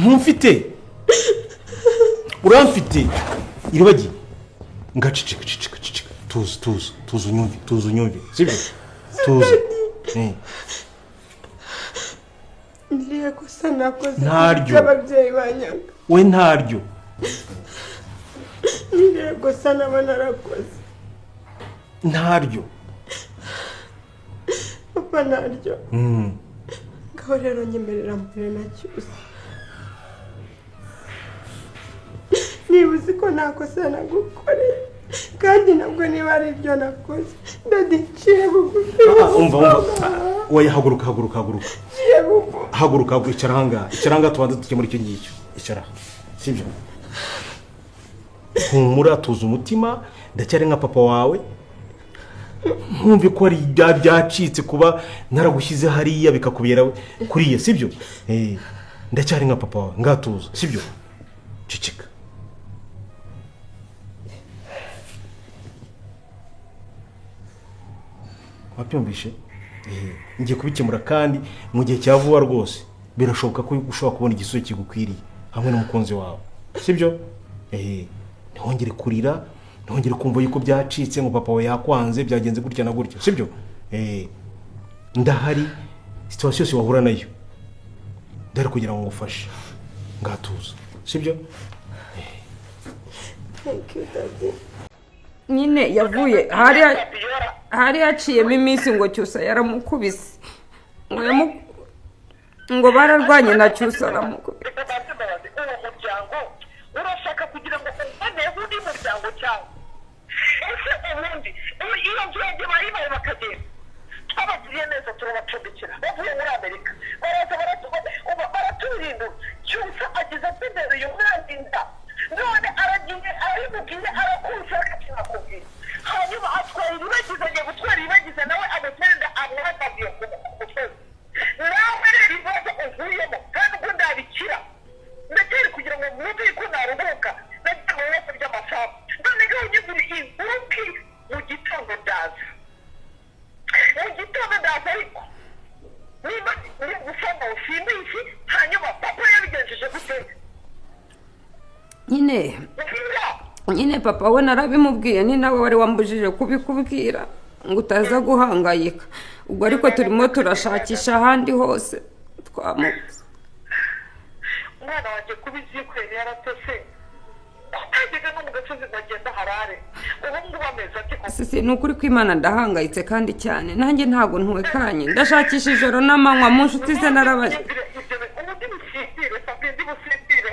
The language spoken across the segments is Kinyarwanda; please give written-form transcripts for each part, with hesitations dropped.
ntumfite uramfite iribagi ngacicika tuza unyumve sibyo tuza ndiye kosa nakoze ntaryo ababyeyi banyaga we ntaryo ndiye kosa narakoze ntaryo papa ntaryo ngaho rero nyemerera mbere na cyose niba uzi ko nakosa nagukoreye kandi nabwo niba ari ibyo nakoze ndadiciye bugufi umva oya haguruka icaranga tubanze tukemura icyo ngicyo icara sibyo humura tuza umutima ndacyari nka papa wawe nkumve ko ari byacitse kuba naragushyize hariya bikakubera kuriya sibyo ndacyari nka papa wawe ngatuza sibyo cicika wabyumvishe ngiye kubikemura kandi mu gihe cya vuba rwose birashoboka ko ushobora kubona igisubizo kigukwiriye hamwe n'umukunzi wawe sibyo ntihongere kurira ntihongere kumva yuko byacitse ngo papa we yakwanze byagenze gutya na gutya sibyo ndahari situation yose wahura nayo ndari kugira ngo ngufashe ngatuza sibyo nyine yavuye hari haciyemo iminsi ngo Cyusa yaramukubise ngo bararwanye na Cyusa aramukubise urashaka kugira ngo ubone undi muryango cyawe ese ubundi iyo nzego bayibaye bakagenda twabagiriye neza turabacumbikira bavuye muri Amerika baraturinda Cyusa agize atendera uyu mwana inda none aragiye arimubwiye arakunze akakinakubwira hanyuma atwaye iribagize agiye gutwara iribagize nawe amutenda amwatagiye ku musozi nawe rero ibibazo uvuyemo kandi ubwo ndabikira ndakeri kugira ngo mwumve ko naruhuka nagiye mu bibazo by'amasaha none ngaho nyigura inguruki mu gitondo ndaza ariko niba uri gusoma usimbishi hanyuma papa yabigenjeje gute nyine papa we narabimubwiye ni nawe wari wambujije kubikubwira ngo utaza guhangayika ubwo ariko turimo turashakisha ahandi hose twamubuze umwana wanjye kubizikwera yaratese utageze no mu gasozi bagenda harare ubu ngubu ameze ati sisi ni ukuri kw'Imana ndahangayitse kandi cyane nanjye ntabwo ntuwekanye ndashakisha ijoro n'amanywa mu nshuti ze narabaje ubundi busindire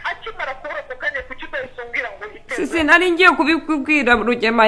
akimara kubura ku kanya kuki utayisungira ngo sisi nari ngiye kubikubwira Rugema